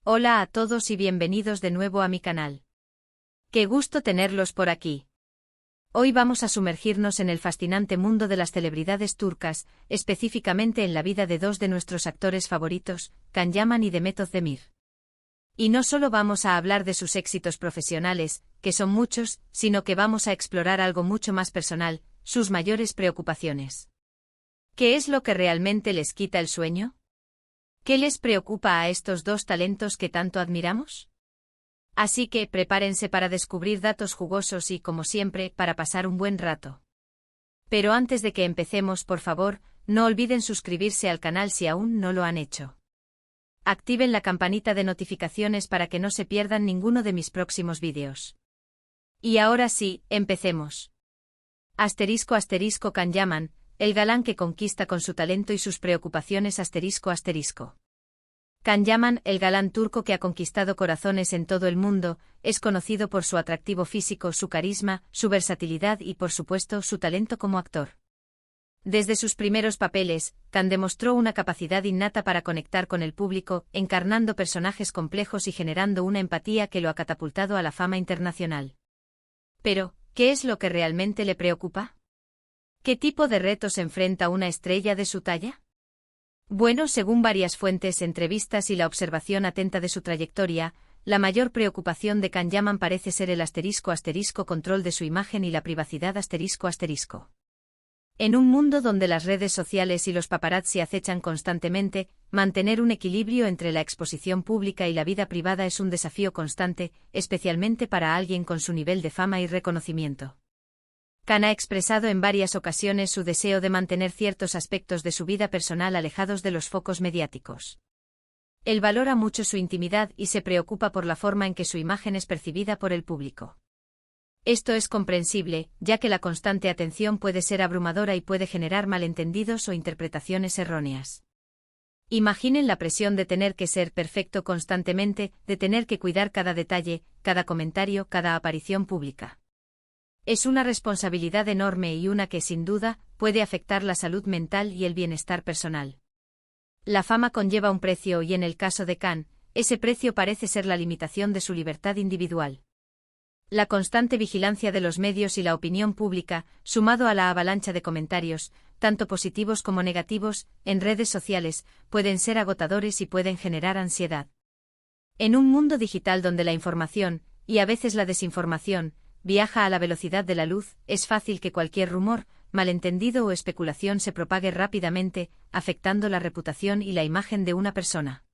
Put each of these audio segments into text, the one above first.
Hola a todos y bienvenidos de nuevo a mi canal. Qué gusto tenerlos por aquí. Hoy vamos a sumergirnos en el fascinante mundo de las celebridades turcas, específicamente en la vida de dos de nuestros actores favoritos, Can Yaman y Demet Özdemir. Y no solo vamos a hablar de sus éxitos profesionales, que son muchos, sino que vamos a explorar algo mucho más personal, sus mayores preocupaciones. ¿Qué es lo que realmente les quita el sueño? ¿Qué les preocupa a estos dos talentos que tanto admiramos? Así que prepárense para descubrir datos jugosos y, como siempre, para pasar un buen rato. Pero antes de que empecemos, por favor, no olviden suscribirse al canal si aún no lo han hecho. Activen la campanita de notificaciones para que no se pierdan ninguno de mis próximos vídeos. Y ahora sí, empecemos. *** Can Yaman, el galán que conquista con su talento y sus preocupaciones ***. Can Yaman, el galán turco que ha conquistado corazones en todo el mundo, es conocido por su atractivo físico, su carisma, su versatilidad y, por supuesto, su talento como actor. Desde sus primeros papeles, Can demostró una capacidad innata para conectar con el público, encarnando personajes complejos y generando una empatía que lo ha catapultado a la fama internacional. Pero, ¿qué es lo que realmente le preocupa? ¿Qué tipo de retos enfrenta una estrella de su talla? Bueno, según varias fuentes, entrevistas y la observación atenta de su trayectoria, la mayor preocupación de Can Yaman parece ser el *** control de su imagen y la privacidad ***. En un mundo donde las redes sociales y los paparazzi acechan constantemente, mantener un equilibrio entre la exposición pública y la vida privada es un desafío constante, especialmente para alguien con su nivel de fama y reconocimiento. Can ha expresado en varias ocasiones su deseo de mantener ciertos aspectos de su vida personal alejados de los focos mediáticos. Él valora mucho su intimidad y se preocupa por la forma en que su imagen es percibida por el público. Esto es comprensible, ya que la constante atención puede ser abrumadora y puede generar malentendidos o interpretaciones erróneas. Imaginen la presión de tener que ser perfecto constantemente, de tener que cuidar cada detalle, cada comentario, cada aparición pública. Es una responsabilidad enorme y una que, sin duda, puede afectar la salud mental y el bienestar personal. La fama conlleva un precio y en el caso de Can, ese precio parece ser la limitación de su libertad individual. La constante vigilancia de los medios y la opinión pública, sumado a la avalancha de comentarios, tanto positivos como negativos, en redes sociales, pueden ser agotadores y pueden generar ansiedad. En un mundo digital donde la información, y a veces la desinformación, viaja a la velocidad de la luz, es fácil que cualquier rumor, malentendido o especulación se propague rápidamente, afectando la reputación y la imagen de una persona.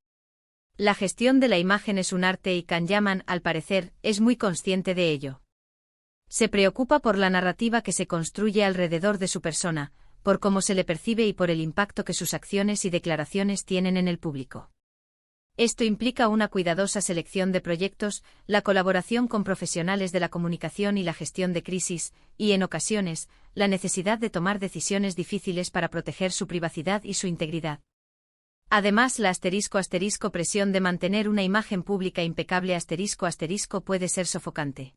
La gestión de la imagen es un arte y Can Yaman, al parecer, es muy consciente de ello. Se preocupa por la narrativa que se construye alrededor de su persona, por cómo se le percibe y por el impacto que sus acciones y declaraciones tienen en el público. Esto implica una cuidadosa selección de proyectos, la colaboración con profesionales de la comunicación y la gestión de crisis, y, en ocasiones, la necesidad de tomar decisiones difíciles para proteger su privacidad y su integridad. Además, la ** presión de mantener una imagen pública impecable ** puede ser sofocante.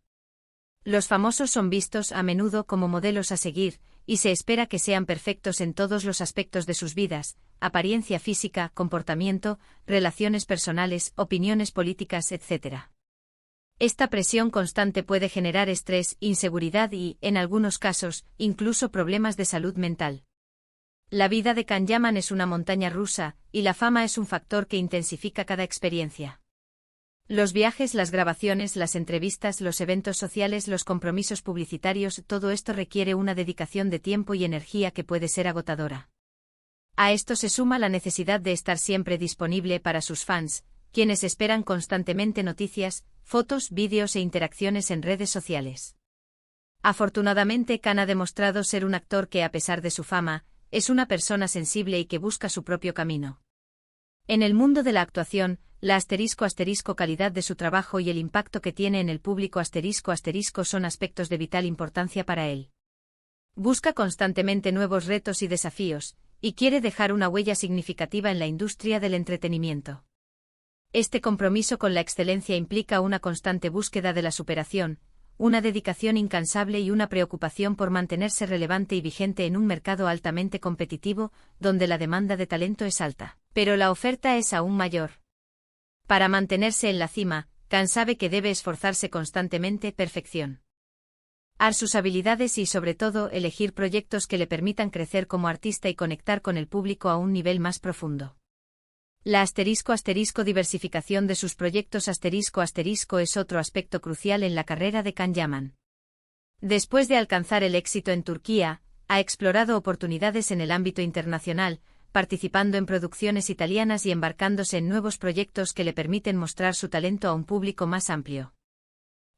Los famosos son vistos a menudo como modelos a seguir, y se espera que sean perfectos en todos los aspectos de sus vidas: apariencia física, comportamiento, relaciones personales, opiniones políticas, etc. Esta presión constante puede generar estrés, inseguridad y, en algunos casos, incluso problemas de salud mental. La vida de Can Yaman es una montaña rusa, y la fama es un factor que intensifica cada experiencia. Los viajes, las grabaciones, las entrevistas, los eventos sociales, los compromisos publicitarios, todo esto requiere una dedicación de tiempo y energía que puede ser agotadora. A esto se suma la necesidad de estar siempre disponible para sus fans, quienes esperan constantemente noticias, fotos, vídeos e interacciones en redes sociales. Afortunadamente, Can ha demostrado ser un actor que, a pesar de su fama, es una persona sensible y que busca su propio camino. En el mundo de la actuación, la ** calidad de su trabajo y el impacto que tiene en el público ** son aspectos de vital importancia para él. Busca constantemente nuevos retos y desafíos, y quiere dejar una huella significativa en la industria del entretenimiento. Este compromiso con la excelencia implica una constante búsqueda de la superación, una dedicación incansable y una preocupación por mantenerse relevante y vigente en un mercado altamente competitivo, donde la demanda de talento es alta, pero la oferta es aún mayor. Para mantenerse en la cima, Khan sabe que debe esforzarse constantemente, perfección. Sus habilidades y sobre todo elegir proyectos que le permitan crecer como artista y conectar con el público a un nivel más profundo. La ** diversificación de sus proyectos ** es otro aspecto crucial en la carrera de Can Yaman. Después de alcanzar el éxito en Turquía, ha explorado oportunidades en el ámbito internacional, participando en producciones italianas y embarcándose en nuevos proyectos que le permiten mostrar su talento a un público más amplio.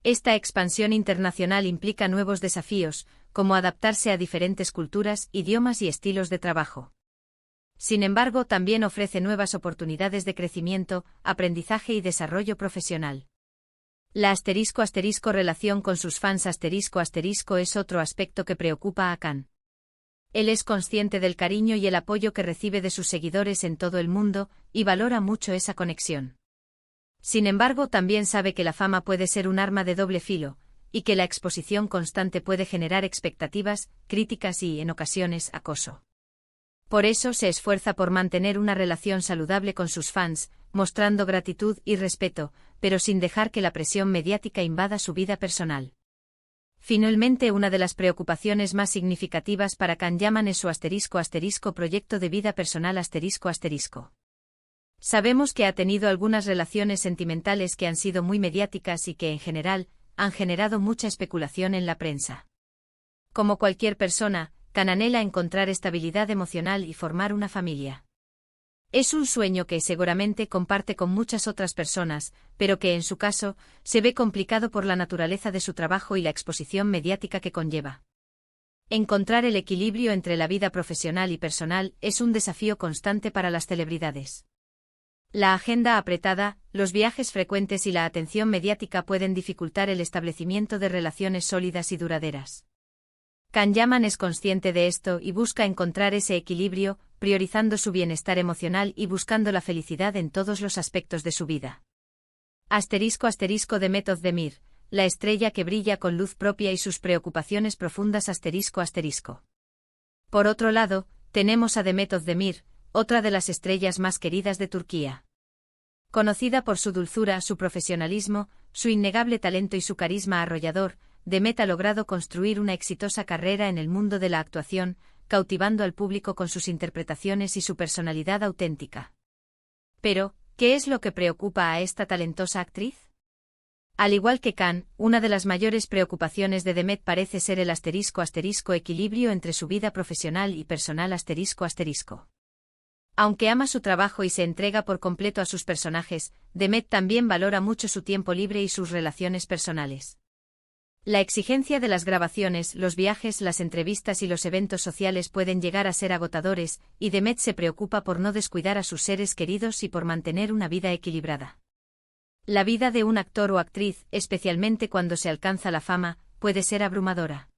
Esta expansión internacional implica nuevos desafíos, como adaptarse a diferentes culturas, idiomas y estilos de trabajo. Sin embargo, también ofrece nuevas oportunidades de crecimiento, aprendizaje y desarrollo profesional. La ** relación con sus fans ** es otro aspecto que preocupa a Khan. Él es consciente del cariño y el apoyo que recibe de sus seguidores en todo el mundo, y valora mucho esa conexión. Sin embargo, también sabe que la fama puede ser un arma de doble filo, y que la exposición constante puede generar expectativas, críticas y, en ocasiones, acoso. Por eso se esfuerza por mantener una relación saludable con sus fans, mostrando gratitud y respeto, pero sin dejar que la presión mediática invada su vida personal. Finalmente, una de las preocupaciones más significativas para Can Yaman es su ** proyecto de vida personal **. Sabemos que ha tenido algunas relaciones sentimentales que han sido muy mediáticas y que, en general, han generado mucha especulación en la prensa. Como cualquier persona, Khan anhela encontrar estabilidad emocional y formar una familia. Es un sueño que seguramente comparte con muchas otras personas, pero que en su caso, se ve complicado por la naturaleza de su trabajo y la exposición mediática que conlleva. Encontrar el equilibrio entre la vida profesional y personal es un desafío constante para las celebridades. La agenda apretada, los viajes frecuentes y la atención mediática pueden dificultar el establecimiento de relaciones sólidas y duraderas. Can Yaman es consciente de esto y busca encontrar ese equilibrio, priorizando su bienestar emocional y buscando la felicidad en todos los aspectos de su vida. ** Demet Özdemir, la estrella que brilla con luz propia y sus preocupaciones profundas **. Por otro lado, tenemos a Demet Özdemir, otra de las estrellas más queridas de Turquía. Conocida por su dulzura, su profesionalismo, su innegable talento y su carisma arrollador, Demet ha logrado construir una exitosa carrera en el mundo de la actuación, cautivando al público con sus interpretaciones y su personalidad auténtica. Pero, ¿qué es lo que preocupa a esta talentosa actriz? Al igual que Khan, una de las mayores preocupaciones de Demet parece ser el ** equilibrio entre su vida profesional y personal **. Aunque ama su trabajo y se entrega por completo a sus personajes, Demet también valora mucho su tiempo libre y sus relaciones personales. La exigencia de las grabaciones, los viajes, las entrevistas y los eventos sociales pueden llegar a ser agotadores, y Demet se preocupa por no descuidar a sus seres queridos y por mantener una vida equilibrada. La vida de un actor o actriz, especialmente cuando se alcanza la fama, puede ser abrumadora.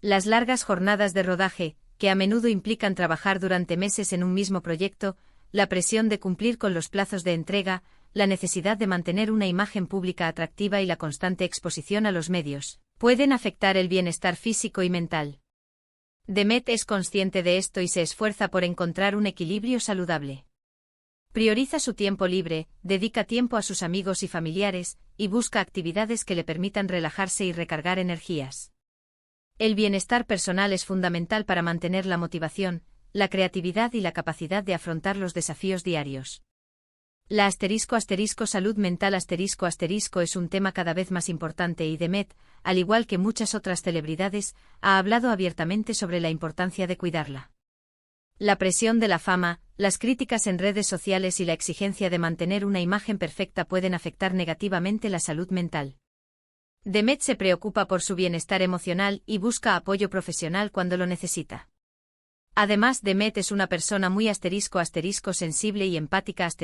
Las largas jornadas de rodaje, que a menudo implican trabajar durante meses en un mismo proyecto, la presión de cumplir con los plazos de entrega, la necesidad de mantener una imagen pública atractiva y la constante exposición a los medios, pueden afectar el bienestar físico y mental. Demet es consciente de esto y se esfuerza por encontrar un equilibrio saludable. Prioriza su tiempo libre, dedica tiempo a sus amigos y familiares, y busca actividades que le permitan relajarse y recargar energías. El bienestar personal es fundamental para mantener la motivación, la creatividad y la capacidad de afrontar los desafíos diarios. La ** salud mental ** es un tema cada vez más importante y Demet, al igual que muchas otras celebridades, ha hablado abiertamente sobre la importancia de cuidarla. La presión de la fama, las críticas en redes sociales y la exigencia de mantener una imagen perfecta pueden afectar negativamente la salud mental. Demet se preocupa por su bienestar emocional y busca apoyo profesional cuando lo necesita. Además, Demet es una persona muy ** sensible y empática **.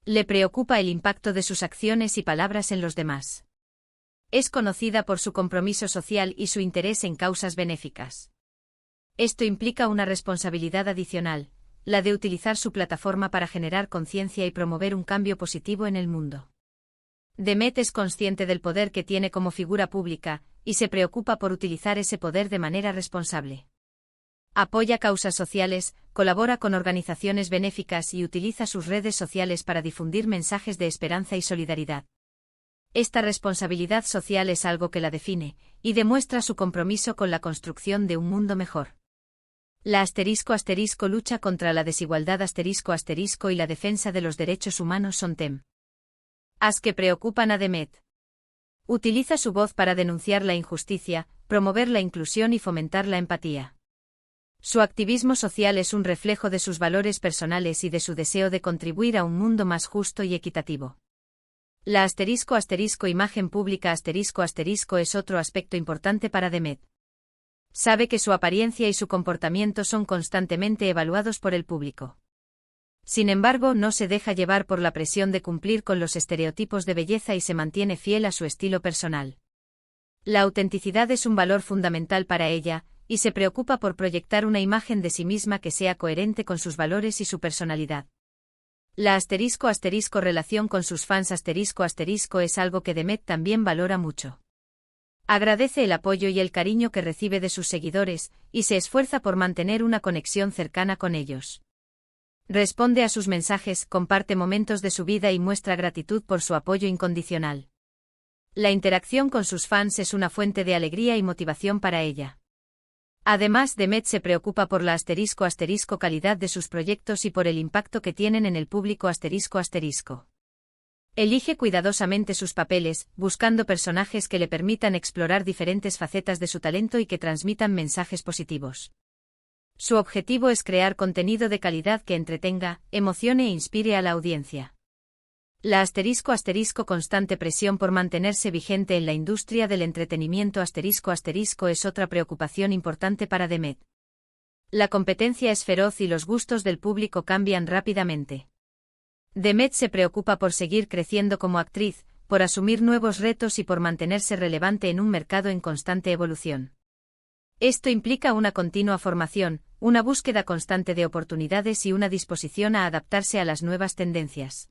Le preocupa el impacto de sus acciones y palabras en los demás. Es conocida por su compromiso social y su interés en causas benéficas. Esto implica una responsabilidad adicional, la de utilizar su plataforma para generar conciencia y promover un cambio positivo en el mundo. Demet es consciente del poder que tiene como figura pública, y se preocupa por utilizar ese poder de manera responsable. Apoya causas sociales, colabora con organizaciones benéficas y utiliza sus redes sociales para difundir mensajes de esperanza y solidaridad. Esta responsabilidad social es algo que la define, y demuestra su compromiso con la construcción de un mundo mejor. La *** lucha contra la desigualdad *** y la defensa de los derechos humanos son temas que preocupan a Demet. Utiliza su voz para denunciar la injusticia, promover la inclusión y fomentar la empatía. Su activismo social es un reflejo de sus valores personales y de su deseo de contribuir a un mundo más justo y equitativo. La *** imagen pública *** es otro aspecto importante para Demet. Sabe que su apariencia y su comportamiento son constantemente evaluados por el público. Sin embargo, no se deja llevar por la presión de cumplir con los estereotipos de belleza y se mantiene fiel a su estilo personal. La autenticidad es un valor fundamental para ella, y se preocupa por proyectar una imagen de sí misma que sea coherente con sus valores y su personalidad. La *** relación con sus fans *** es algo que Demet también valora mucho. Agradece el apoyo y el cariño que recibe de sus seguidores, y se esfuerza por mantener una conexión cercana con ellos. Responde a sus mensajes, comparte momentos de su vida y muestra gratitud por su apoyo incondicional. La interacción con sus fans es una fuente de alegría y motivación para ella. Además, Demet se preocupa por la *** calidad de sus proyectos y por el impacto que tienen en el público ***. Elige cuidadosamente sus papeles, buscando personajes que le permitan explorar diferentes facetas de su talento y que transmitan mensajes positivos. Su objetivo es crear contenido de calidad que entretenga, emocione e inspire a la audiencia. La *** constante presión por mantenerse vigente en la industria del entretenimiento *** es otra preocupación importante para Demet. La competencia es feroz y los gustos del público cambian rápidamente. Demet se preocupa por seguir creciendo como actriz, por asumir nuevos retos y por mantenerse relevante en un mercado en constante evolución. Esto implica una continua formación, una búsqueda constante de oportunidades y una disposición a adaptarse a las nuevas tendencias.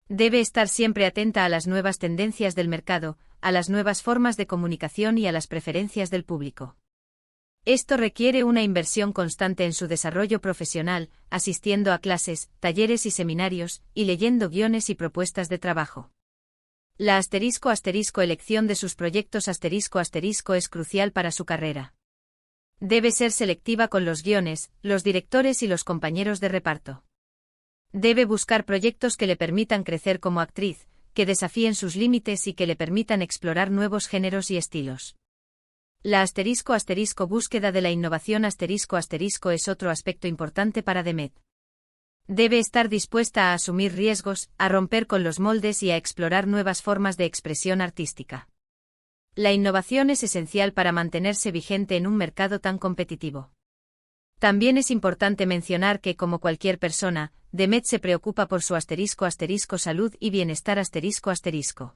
Debe estar siempre atenta a las nuevas tendencias del mercado, a las nuevas formas de comunicación y a las preferencias del público. Esto requiere una inversión constante en su desarrollo profesional, asistiendo a clases, talleres y seminarios, y leyendo guiones y propuestas de trabajo. La *** elección de sus proyectos *** es crucial para su carrera. Debe ser selectiva con los guiones, los directores y los compañeros de reparto. Debe buscar proyectos que le permitan crecer como actriz, que desafíen sus límites y que le permitan explorar nuevos géneros y estilos. La *** búsqueda de la innovación *** es otro aspecto importante para Demet. Debe estar dispuesta a asumir riesgos, a romper con los moldes y a explorar nuevas formas de expresión artística. La innovación es esencial para mantenerse vigente en un mercado tan competitivo. También es importante mencionar que, como cualquier persona, Demet se preocupa por su *** salud y bienestar ***.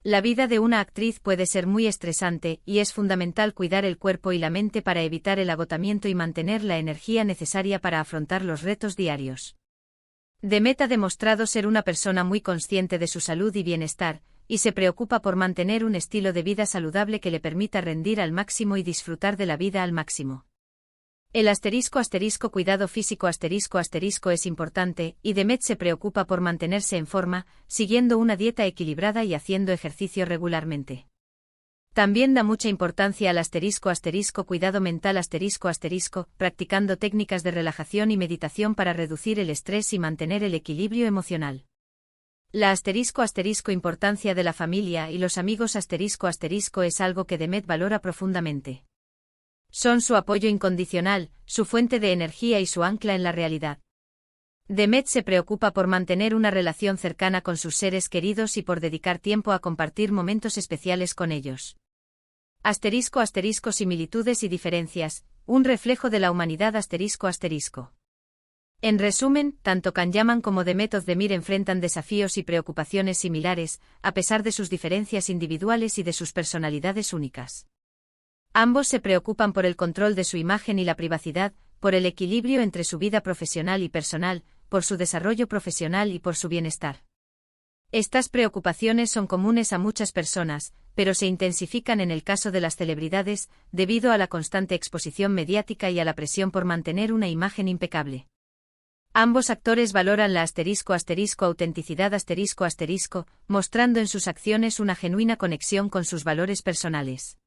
La vida de una actriz puede ser muy estresante y es fundamental cuidar el cuerpo y la mente para evitar el agotamiento y mantener la energía necesaria para afrontar los retos diarios. Demet ha demostrado ser una persona muy consciente de su salud y bienestar, y se preocupa por mantener un estilo de vida saludable que le permita rendir al máximo y disfrutar de la vida al máximo. El *** cuidado físico *** es importante, y Demet se preocupa por mantenerse en forma, siguiendo una dieta equilibrada y haciendo ejercicio regularmente. También da mucha importancia al *** cuidado mental ***, practicando técnicas de relajación y meditación para reducir el estrés y mantener el equilibrio emocional. La *** importancia de la familia y los amigos *** es algo que Demet valora profundamente. Son su apoyo incondicional, su fuente de energía y su ancla en la realidad. Demet se preocupa por mantener una relación cercana con sus seres queridos y por dedicar tiempo a compartir momentos especiales con ellos. *** similitudes y diferencias, un reflejo de la humanidad ***. En resumen, tanto Kanyaman como Demet Özdemir enfrentan desafíos y preocupaciones similares, a pesar de sus diferencias individuales y de sus personalidades únicas. Ambos se preocupan por el control de su imagen y la privacidad, por el equilibrio entre su vida profesional y personal, por su desarrollo profesional y por su bienestar. Estas preocupaciones son comunes a muchas personas, pero se intensifican en el caso de las celebridades, debido a la constante exposición mediática y a la presión por mantener una imagen impecable. Ambos actores valoran la autenticidad mostrando en sus acciones una genuina conexión con sus valores personales.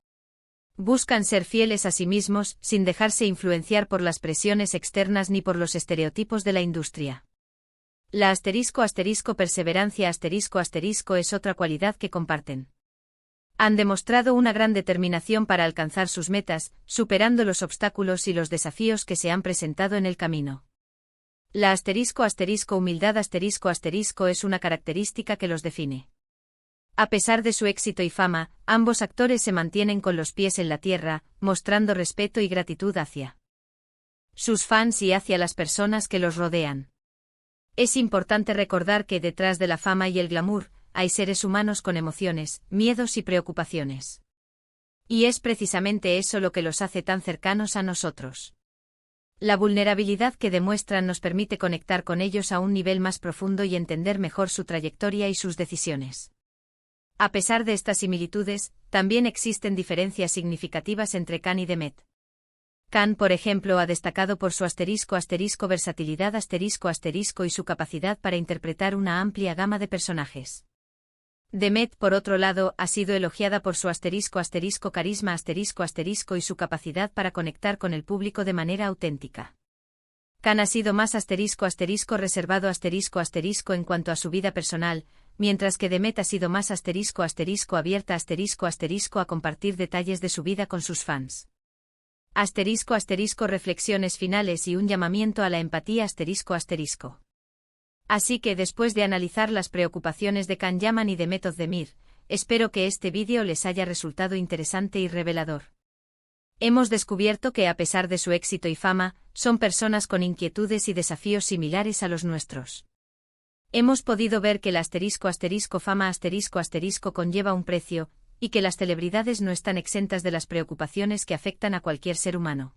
Buscan ser fieles a sí mismos, sin dejarse influenciar por las presiones externas ni por los estereotipos de la industria. La perseverancia es otra cualidad que comparten. Han demostrado una gran determinación para alcanzar sus metas, superando los obstáculos y los desafíos que se han presentado en el camino. La humildad es una característica que los define. A pesar de su éxito y fama, ambos actores se mantienen con los pies en la tierra, mostrando respeto y gratitud hacia sus fans y hacia las personas que los rodean. Es importante recordar que detrás de la fama y el glamour, hay seres humanos con emociones, miedos y preocupaciones. Y es precisamente eso lo que los hace tan cercanos a nosotros. La vulnerabilidad que demuestran nos permite conectar con ellos a un nivel más profundo y entender mejor su trayectoria y sus decisiones. A pesar de estas similitudes, también existen diferencias significativas entre Khan y Demet. Khan, por ejemplo, ha destacado por su versatilidad y su capacidad para interpretar una amplia gama de personajes. Demet, por otro lado, ha sido elogiada por su carisma y su capacidad para conectar con el público de manera auténtica. Khan ha sido más reservado en cuanto a su vida personal, mientras que Demet ha sido más abierta a compartir detalles de su vida con sus fans. Reflexiones finales y un llamamiento a la empatía Así que después de analizar las preocupaciones de Khan Yaman y Demet Özdemir, espero que este vídeo les haya resultado interesante y revelador. Hemos descubierto que a pesar de su éxito y fama, son personas con inquietudes y desafíos similares a los nuestros. Hemos podido ver que la fama conlleva un precio, y que las celebridades no están exentas de las preocupaciones que afectan a cualquier ser humano.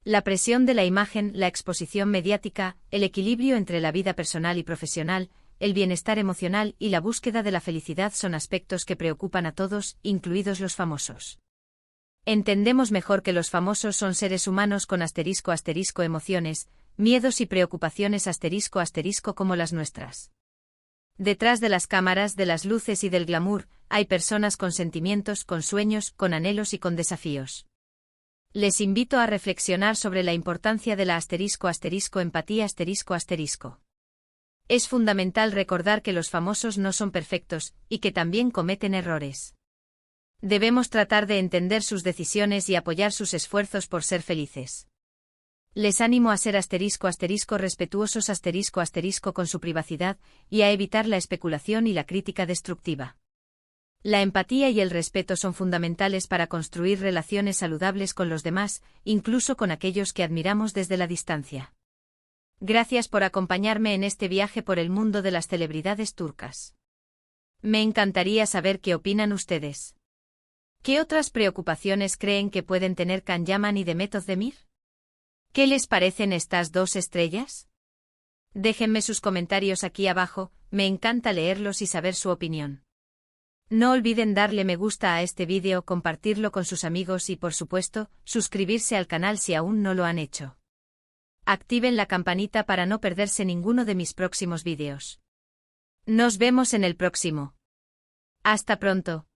La presión de la imagen, la exposición mediática, el equilibrio entre la vida personal y profesional, el bienestar emocional y la búsqueda de la felicidad son aspectos que preocupan a todos, incluidos los famosos. Entendemos mejor que los famosos son seres humanos con emociones, miedos y preocupaciones como las nuestras. Detrás de las cámaras, de las luces y del glamour, hay personas con sentimientos, con sueños, con anhelos y con desafíos. Les invito a reflexionar sobre la importancia de la empatía. Es fundamental recordar que los famosos no son perfectos, y que también cometen errores. Debemos tratar de entender sus decisiones y apoyar sus esfuerzos por ser felices. Les animo a ser respetuosos con su privacidad, y a evitar la especulación y la crítica destructiva. La empatía y el respeto son fundamentales para construir relaciones saludables con los demás, incluso con aquellos que admiramos desde la distancia. Gracias por acompañarme en este viaje por el mundo de las celebridades turcas. Me encantaría saber qué opinan ustedes. ¿Qué otras preocupaciones creen que pueden tener Khan Yaman y Demet Özdemir? ¿Qué les parecen estas dos estrellas? Déjenme sus comentarios aquí abajo, me encanta leerlos y saber su opinión. No olviden darle me gusta a este vídeo, compartirlo con sus amigos y por supuesto, suscribirse al canal si aún no lo han hecho. Activen la campanita para no perderse ninguno de mis próximos vídeos. Nos vemos en el próximo. Hasta pronto.